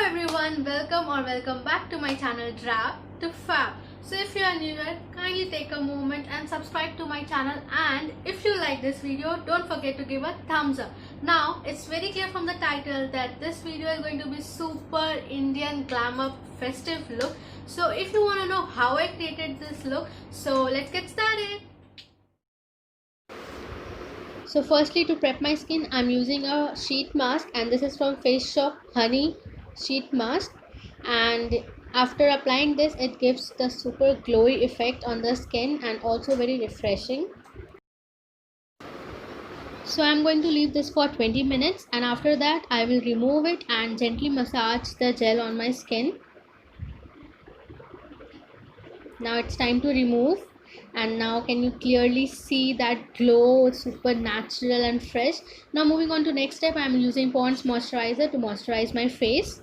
everyone, welcome back to my channel Drab to Fab. So if you are new here, kindly take a moment and subscribe to my channel, and if you like this video, don't forget to give a thumbs up. Now it's very clear from the title that this video is going to be super Indian glamour festive look. So if you want to know how I created this look, so let's get started. So firstly, to prep my skin, I'm using a sheet mask, and this is from Face Shop Honey sheet mask. And after applying this, it gives the super glowy effect on the skin and also very refreshing. So I'm going to leave this for 20 minutes, and after that I will remove it and gently massage the gel on my skin. Now it's time to remove, and now can you clearly see that glow? It's super natural and fresh. Now moving on to next step, I'm using Pond's moisturizer to moisturize my face.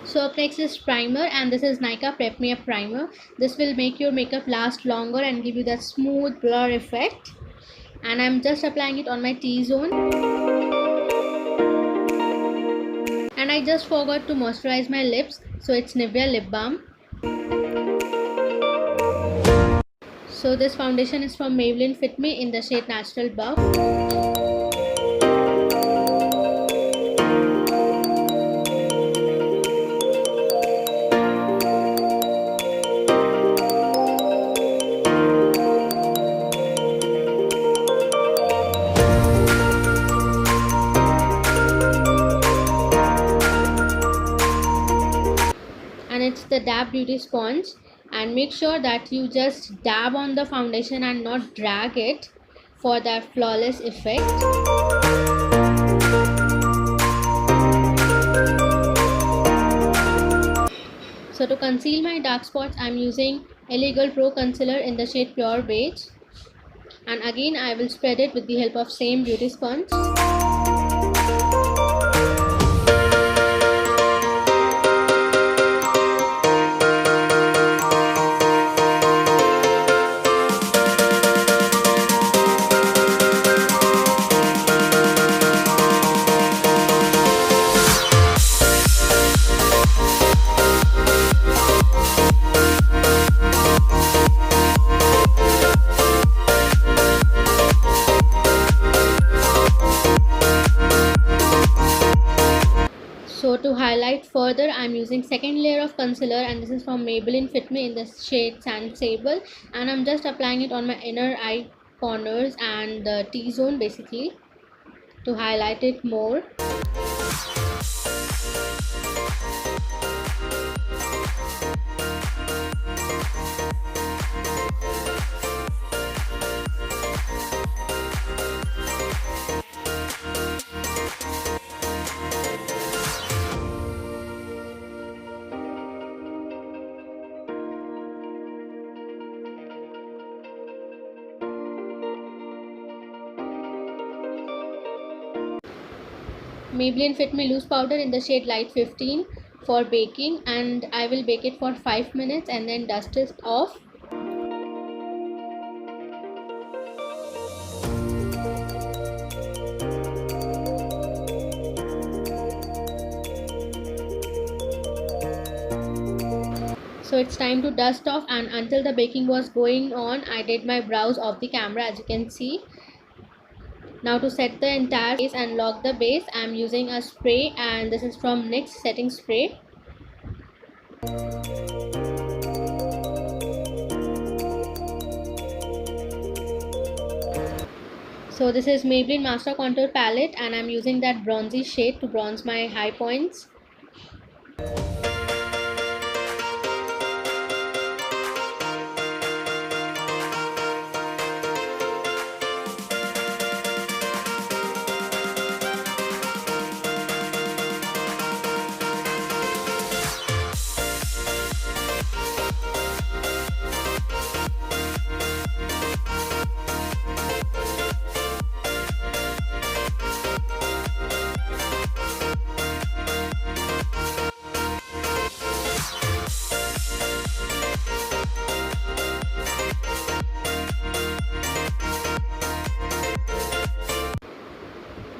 So up next is primer, and this is Nykaa Prep Me Up primer. This will make your makeup last longer and give you that smooth blur effect. And I'm just applying it on my T-zone. And I just forgot to moisturize my lips, so it's Nivea lip balm. So this foundation is from Maybelline Fit Me in the shade Natural Buff. And it's the Dab Beauty Sponge, and make sure that you just dab on the foundation and not drag it for that flawless effect. So to conceal my dark spots, I'm using LA Girl Pro Concealer in the shade Pure Beige, and again I will spread it with the help of same beauty sponge. So to highlight further, I'm using second layer of concealer, and this is from Maybelline Fit Me in the shade Sand Sable, and I'm just applying it on my inner eye corners and the T-zone basically to highlight it more. Maybelline Fit Me loose powder in the shade Light 15 for baking, and I will bake it for 5 minutes and then dust it off. So it's time to dust off, and until the baking was going on, I did my brows off the camera, as you can see. Now to set the entire face and lock the base, I am using a spray, and this is from NYX setting spray. So this is Maybelline Master Contour Palette, and I am using that bronzy shade to bronze my high points.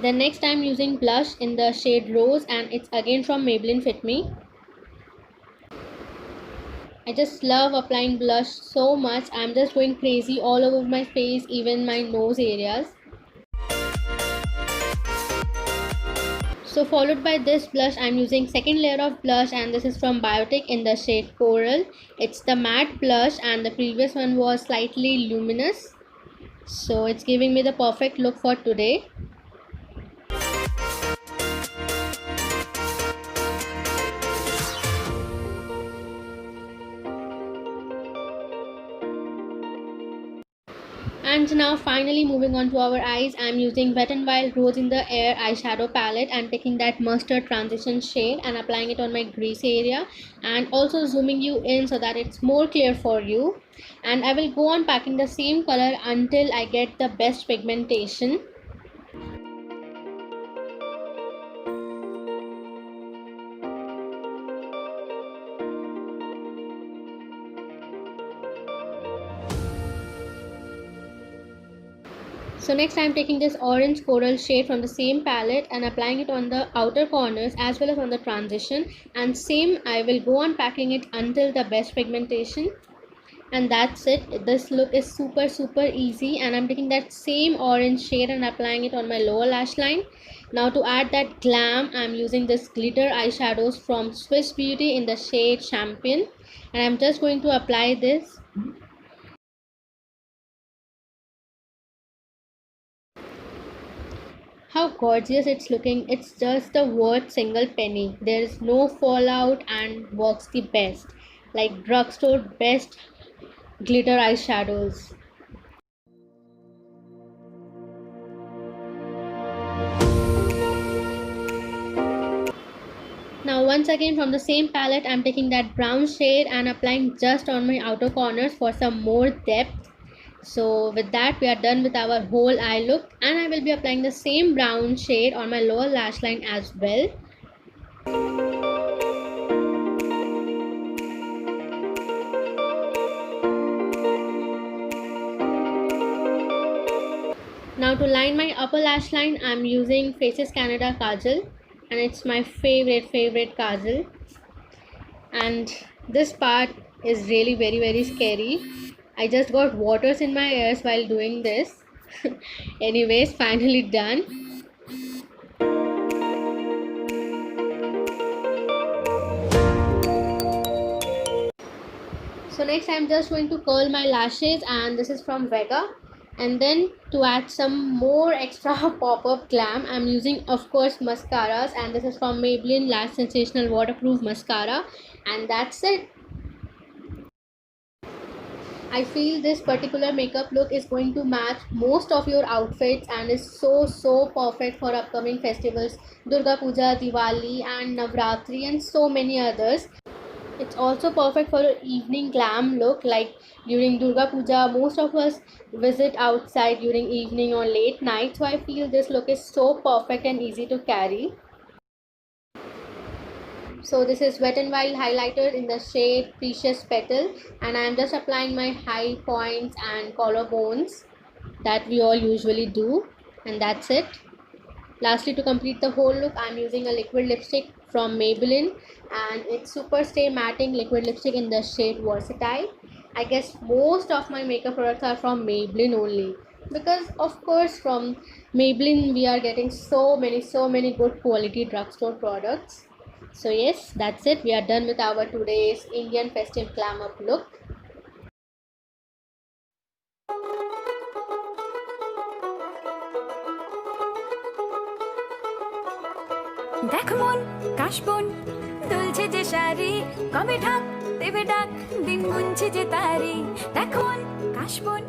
Then next I'm using blush in the shade Rose, and it's again from Maybelline Fit Me. I just love applying blush so much. I'm just going crazy all over my face, even my nose areas. So followed by this blush, I'm using second layer of blush, and this is from Biotic in the shade Coral. It's the matte blush and the previous one was slightly luminous. So it's giving me the perfect look for today. And now finally moving on to our eyes, I'm using Wet n Wild Rose in the Air eyeshadow palette and taking that mustard transition shade and applying it on my crease area, and also zooming you in so that it's more clear for you. And I will go on packing the same color until I get the best pigmentation. So next I'm taking this orange coral shade from the same palette and applying it on the outer corners as well as on the transition, and same I will go on packing it until the best pigmentation. And that's it. This look is super easy, and I'm taking that same orange shade and applying it on my lower lash line. Now to add that glam, I'm using this glitter eyeshadows from Swiss Beauty in the shade Champion, and I'm just going to apply this. How gorgeous it's looking. It's just the worth single penny. There is no fallout and works the best. Like drugstore best glitter eyeshadows. Now once again from the same palette, I'm taking that brown shade and applying just on my outer corners for some more depth. So with that we are done with our whole eye look, and I will be applying the same brown shade on my lower lash line as well. Now to line my upper lash line, I'm using Faces Canada Kajal, and it's my favorite kajal. And this part is really very scary. I just got waters in my ears while doing this. Anyways, finally done. So next I'm just going to curl my lashes, and this is from Vega. And then to add some more extra pop-up glam, I'm using of course mascaras, and this is from Maybelline Lash Sensational Waterproof Mascara, and that's it. I feel this particular makeup look is going to match most of your outfits and is so perfect for upcoming festivals, Durga Puja, Diwali and Navratri and so many others. It's also perfect for an evening glam look, like during Durga Puja most of us visit outside during evening or late night, so I feel this look is so perfect and easy to carry. So this is Wet n Wild highlighter in the shade Precious Petal, and I am just applying my high points and collarbones that we all usually do, and that's it. Lastly, to complete the whole look, I am using a liquid lipstick from Maybelline, and it's Super Stay Matting liquid lipstick in the shade Versatile. I guess most of my makeup products are from Maybelline only, because of course from Maybelline we are getting so many good quality drugstore products. So yes, that's it. We are done with our today's Indian festive glam up look. দেখ মন কাশবন দুলছে যে শাড়ি কবে ঢাক দেবে ডাক দিন গুনছে যে তারি দেখ মন কাশবন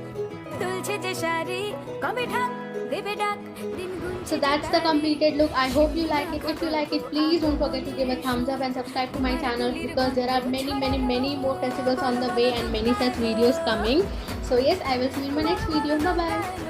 দুলছে যে শাড়ি কবে ঢাক দেবে ডাক দিন গুনছে। So that's the completed look. I hope you like it. If you like it, please don't forget to give a thumbs up and subscribe to my channel, because there are many more festivals on the way and many such videos coming. So yes, I will see you in my next video. Bye bye.